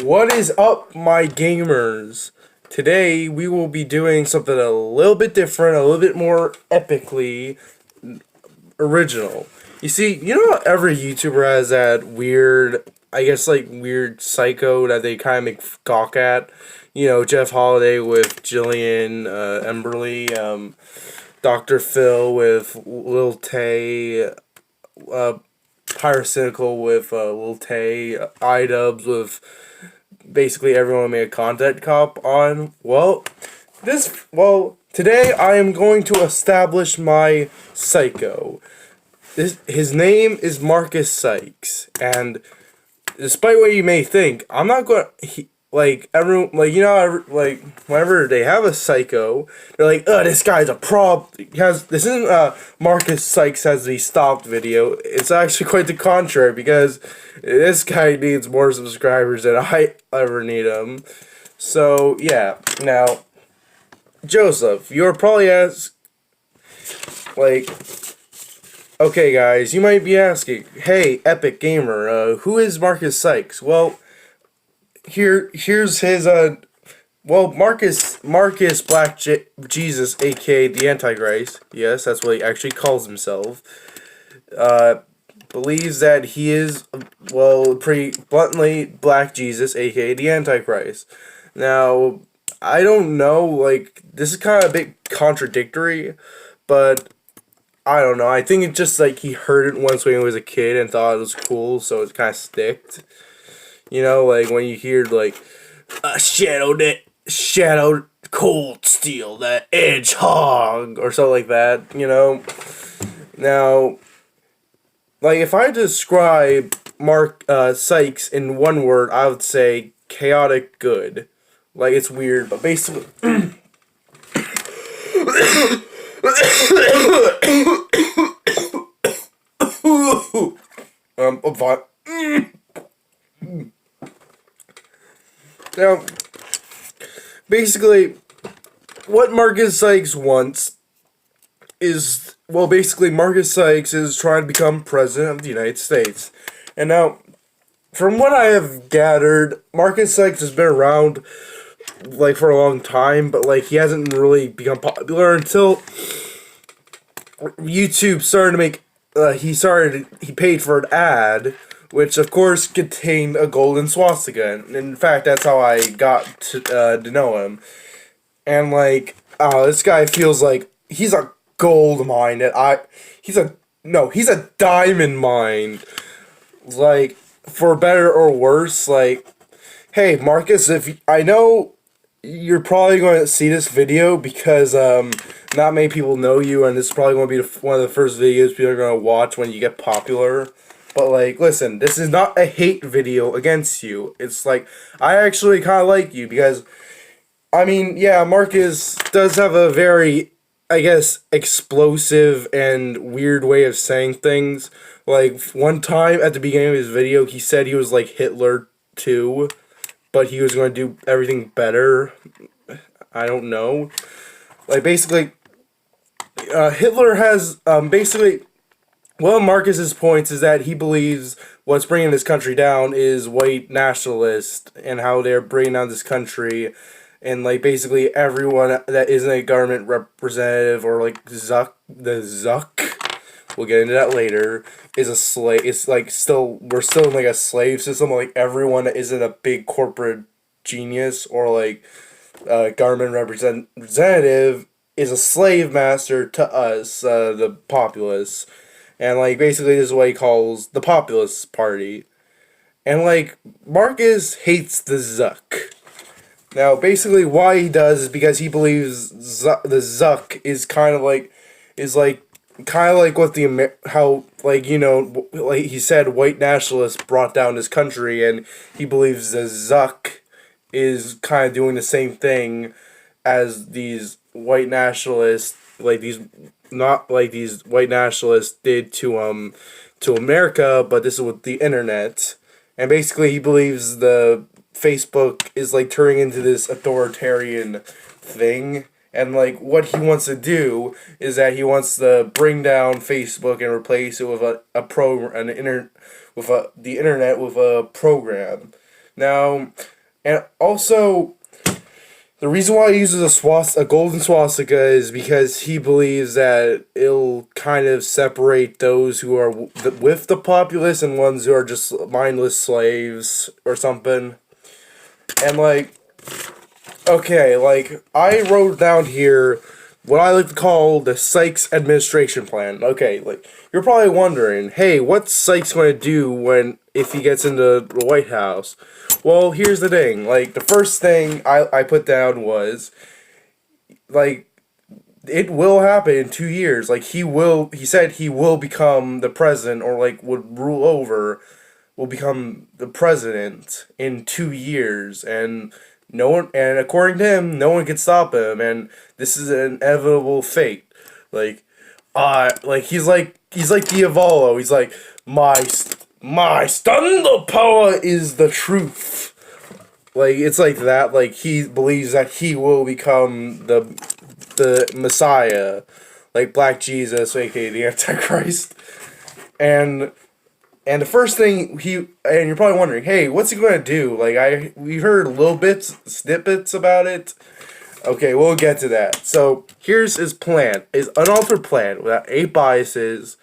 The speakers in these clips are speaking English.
What is up, my gamers? Today we will be doing something a little bit different, a little bit more epically original. You see, you know how every YouTuber has that weird, I guess like weird psycho that they kind of make gawk at? You know, Jeff Holiday with Jillian Emberly, Dr. Phil with Lil Tay, Pyrocynical with Lil Tay, iDubbbz with basically everyone made a content cop on. Today I am going to establish my psycho. His name is Marcus Sykes, and despite what you may think, I'm not going to, whenever they have a psycho, they're like, this guy's a this isn't Marcus Sykes has the stopped video. It's actually quite the contrary, because this guy needs more subscribers than I ever need him. So, yeah. Now, Joseph, you're probably okay, guys, you might be asking, hey, Epic Gamer, who is Marcus Sykes? Well, here's his, Marcus Black Jesus, aka the Antichrist, yes, that's what he actually calls himself, believes that he is, pretty bluntly, Black Jesus, aka the Antichrist. Now, I don't know, this is kind of a bit contradictory, but I don't know, I think it's just, he heard it once when he was a kid and thought it was cool, so it kind of sticked. You know, when you hear, Shadow Cold Steel, that Edge Hog, or something like that, you know? Now, if I describe Sykes in one word, I would say chaotic good. It's weird, but basically... I'm fine. Now, basically, what Marcus Sykes wants is, Marcus Sykes is trying to become president of the United States. And now, from what I have gathered, Marcus Sykes has been around, for a long time, but, he hasn't really become popular until YouTube started to make, he paid for an ad, which of course contained a golden swastika. And in fact, that's how I got to know him. And this guy feels like he's a gold mine. He's a diamond mine. For better or worse, hey Marcus, I know you're probably going to see this video because not many people know you, and this is probably going to be one of the first videos people are going to watch when you get popular. But, listen, this is not a hate video against you. It's, I actually kind of like you because, yeah, Marcus does have a very, I guess, explosive and weird way of saying things. One time at the beginning of his video, he said he was like Hitler, too, but he was going to do everything better. I don't know. Basically, Hitler has, one of Marcus's points is that he believes what's bringing this country down is white nationalists and how they're bringing down this country, and basically everyone that isn't a government representative or the Zuck, we'll get into that later, is a slave. It's we're still in a slave system. Everyone that isn't a big corporate genius or government representative is a slave master to us, the populace. And, basically this is what he calls the Populist Party. And, Marcus hates the Zuck. Now, basically why he does is because he believes the Zuck is kind of what he said, white nationalists brought down this country, and he believes the Zuck is kind of doing the same thing as these white nationalists, not these white nationalists did to America, but this is with the internet. And basically he believes the Facebook is turning into this authoritarian thing, and what he wants to do is that he wants to bring down Facebook and replace it with the internet with a program. Now, and also, the reason why he uses a golden swastika is because he believes that it'll kind of separate those who are with the populace and ones who are just mindless slaves or something. And like, okay, like I wrote down here what I like to call the Sykes administration plan. Okay, like you're probably wondering, hey, what's Sykes going to do if he gets into the White House? Well, here's the thing. Like the first thing I put down was like it will happen in 2 years. Like he said he will become the president or like will become the president in 2 years, and no one, and according to him, no one can stop him, and this is an inevitable fate. Like, he's like Diavolo. He's like my thunder power is the truth. Like it's like that. Like he believes that he will become the Messiah, like Black Jesus, aka the Antichrist, and. And the first thing and you're probably wondering, hey, what's he gonna do? Like we heard little snippets about it. Okay, we'll get to that. So here's his plan, his unaltered plan without any biases.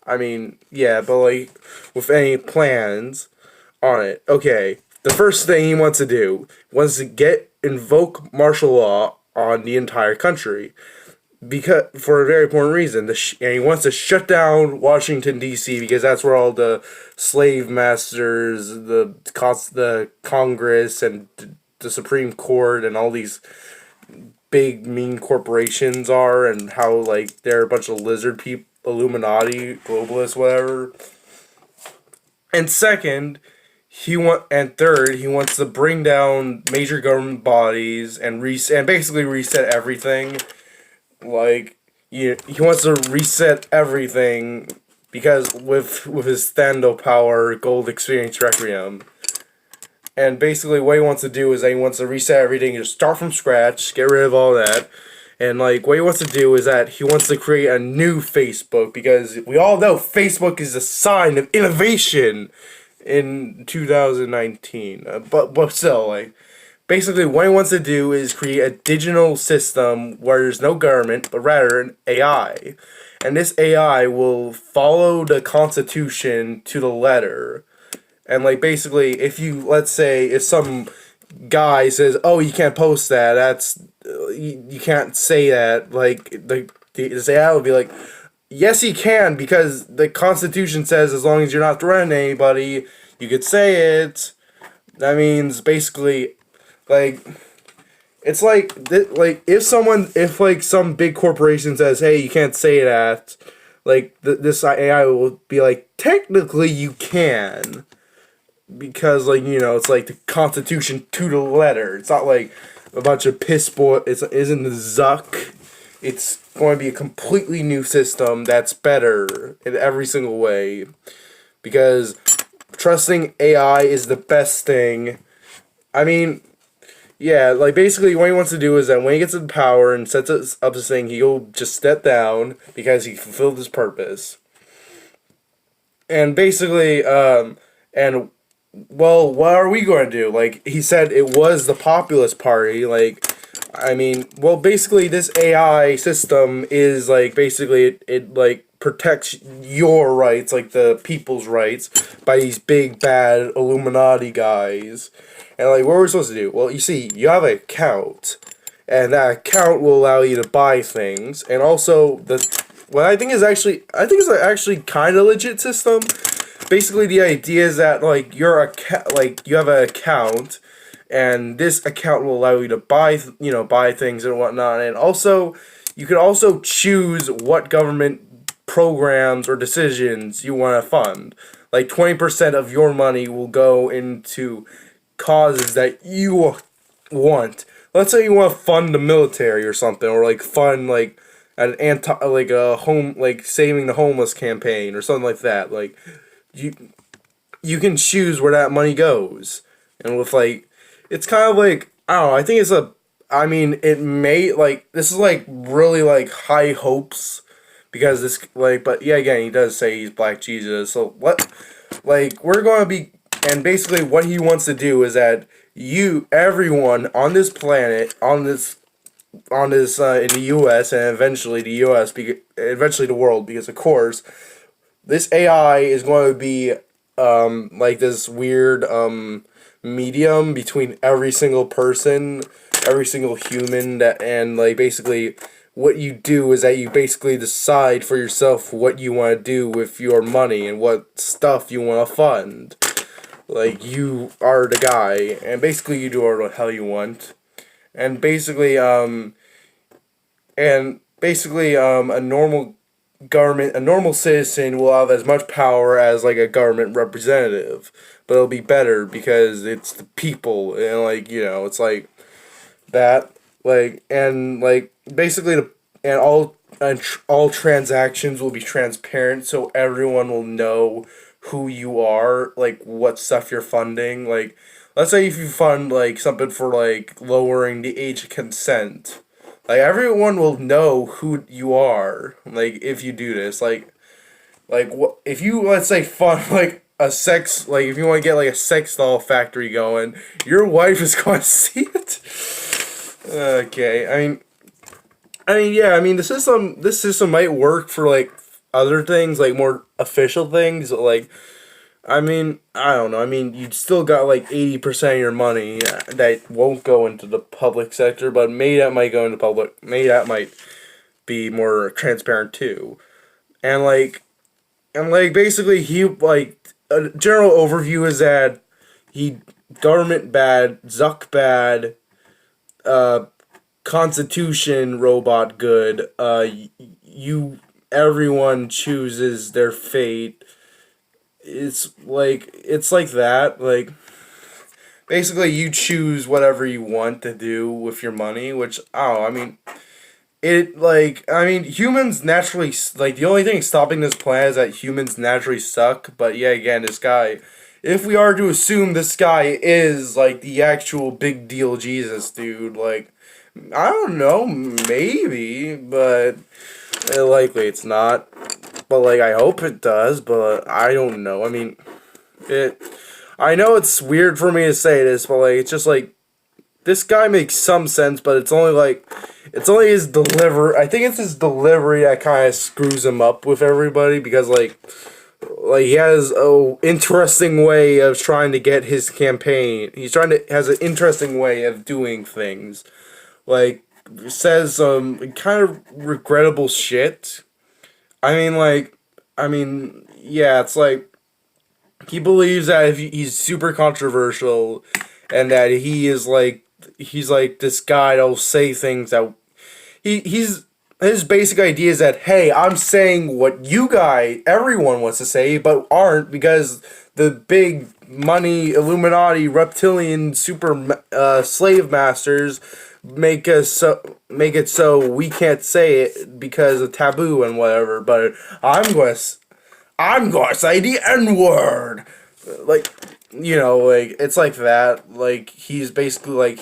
I mean, yeah, but like with any plans on it. Okay, the first thing he wants to do was to invoke martial law on the entire country. Because for a very important reason, and he wants to shut down Washington D.C. because that's where all the slave masters, the Congress, and the Supreme Court, and all these big mean corporations are, and how like they're a bunch of lizard people, Illuminati, globalists, whatever. And third, he wants to bring down major government bodies and basically reset everything. Like, he wants to reset everything because with his Thando power, Gold Experience Requiem. And basically what he wants to do is that he wants to reset everything, just start from scratch, get rid of all that. And like what he wants to do is that he wants to create a new Facebook, because we all know Facebook is a sign of innovation in 2019. But still, like, basically, what he wants to do is create a digital system where there's no government, but rather an AI. And this AI will follow the Constitution to the letter. And, like, basically, let's say, if some guy says, oh, you can't post that, you can't say that, like, this AI will be like, yes, he can, because the Constitution says as long as you're not threatening anybody, you could say it. That means, basically, like, it's like if like some big corporation says, hey, you can't say that, like this AI will be like, technically you can, because like it's like the Constitution to the letter. It's not like a bunch of piss boy. It isn't the Zuck. It's going to be a completely new system that's better in every single way, because trusting AI is the best thing. I mean, yeah, like basically what he wants to do is that when he gets in power and sets up this thing, he'll just step down because he fulfilled his purpose. And basically, and well, what are we going to do? Like, he said it was the Populist Party. Like, I mean, well, basically this AI system is like, basically it like protects your rights, like the people's rights, by these big bad Illuminati guys. And like, what are we supposed to do? Well, you see, you have an account, and that account will allow you to buy things, and also I think is actually kind of legit system. Basically, the idea is that like you have an account, and this account will allow you to buy things and whatnot, and also you can also choose what government programs or decisions you want to fund. Like 20% of your money will go into causes that you want. Let's say you want to fund the military or something, or like fund like saving the homeless campaign or something like that. Like you can choose where that money goes. And with like, it's kind of like, I don't know, I think it may, like, this is like really like high hopes, because this, like, but yeah, again, he does say he's Black Jesus, so what, like, we're going to be, and basically what he wants to do is that everyone on this planet, in the U.S. and eventually eventually the world, because of course this AI is going to be like this weird medium between every single person, every single human, and like basically what you do is that you basically decide for yourself what you want to do with your money and what stuff you want to fund. Like, you are the guy, and basically you do whatever the hell you want. And basically, a normal citizen will have as much power as like a government representative, but it'll be better because it's the people, and like, it's like that, like, and like basically all transactions will be transparent, so everyone will know who you are, like what stuff you're funding. Like, let's say if you fund like something for like lowering the age of consent, like everyone will know who you are. Like, if you do this, what if you, let's say, fund like if you want to get like a sex doll factory going, your wife is going to see it. Okay, yeah, this system might work for like other things, like more official things, like, I don't know. You'd still got like 80% of your money that won't go into the public sector, but maybe that might go into public. Maybe that might be more transparent too. And basically a general overview is that government bad, Zuck bad, Constitution robot good. Everyone chooses their fate. It's like that. Like, basically you choose whatever you want to do with your money, which, humans naturally, like, the only thing stopping this plan is that humans naturally suck. But yeah, again, this guy, if we are to assume this guy is like the actual big deal Jesus dude, like, I don't know, maybe, but likely it's not. But like, I hope it does, but I don't know. I know it's weird for me to say this, but like, it's just like, this guy makes some sense, but it's only his delivery. I think it's his delivery that kind of screws him up with everybody, because like he has a interesting way of trying to get his campaign. Has an interesting way of doing things. Like, says some kind of regrettable shit. Yeah, it's like, he believes that if he's super controversial, and that he's like this guy that'll say things that his basic idea is that, hey, I'm saying what everyone wants to say, but aren't, because the big money Illuminati reptilian super slave masters make it so we can't say it because of taboo and whatever. But I'm going to say the N-word. Like, like, it's like that. Like, he's basically like,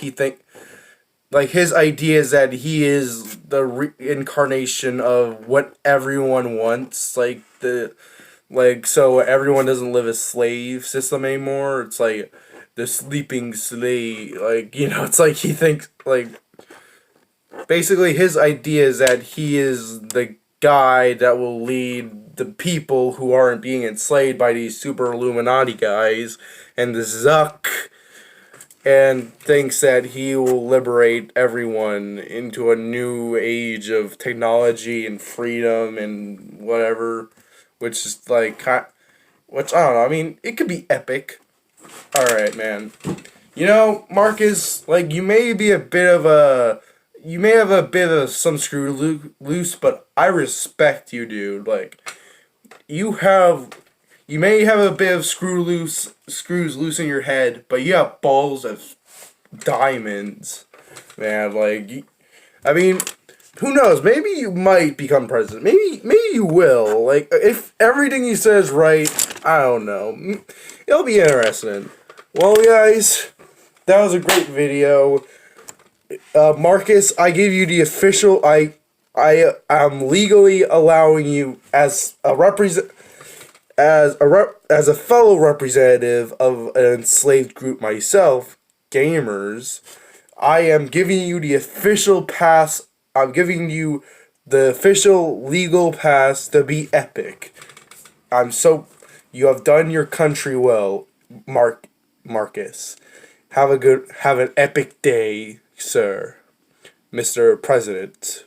his idea is that he is the reincarnation of what everyone wants. Like, so everyone doesn't live a slave system anymore. It's like the sleeping slave. Like, it's like he thinks, like, basically his idea is that he is the guy that will lead the people who aren't being enslaved by these super Illuminati guys and the Zuck, and thinks that he will liberate everyone into a new age of technology and freedom and whatever, which is like, which, I don't know, it could be epic. Alright, man. Marcus, like, you may have a bit of some screw loose, but I respect you, dude. Like, you may have a bit of screws loose in your head, but you have balls of diamonds, man. Like, who knows? Maybe you might become president. Maybe you will. Like, if everything you say is right, I don't know. It'll be interesting. Well, guys, that was a great video. Marcus, I give you the official. I am legally allowing you as a as a fellow representative of an enslaved group myself, gamers, I am giving you the official pass. I'm giving you the official legal pass to be epic. I'm so you have done your country well, Marcus. Have an epic day, sir, Mr. President.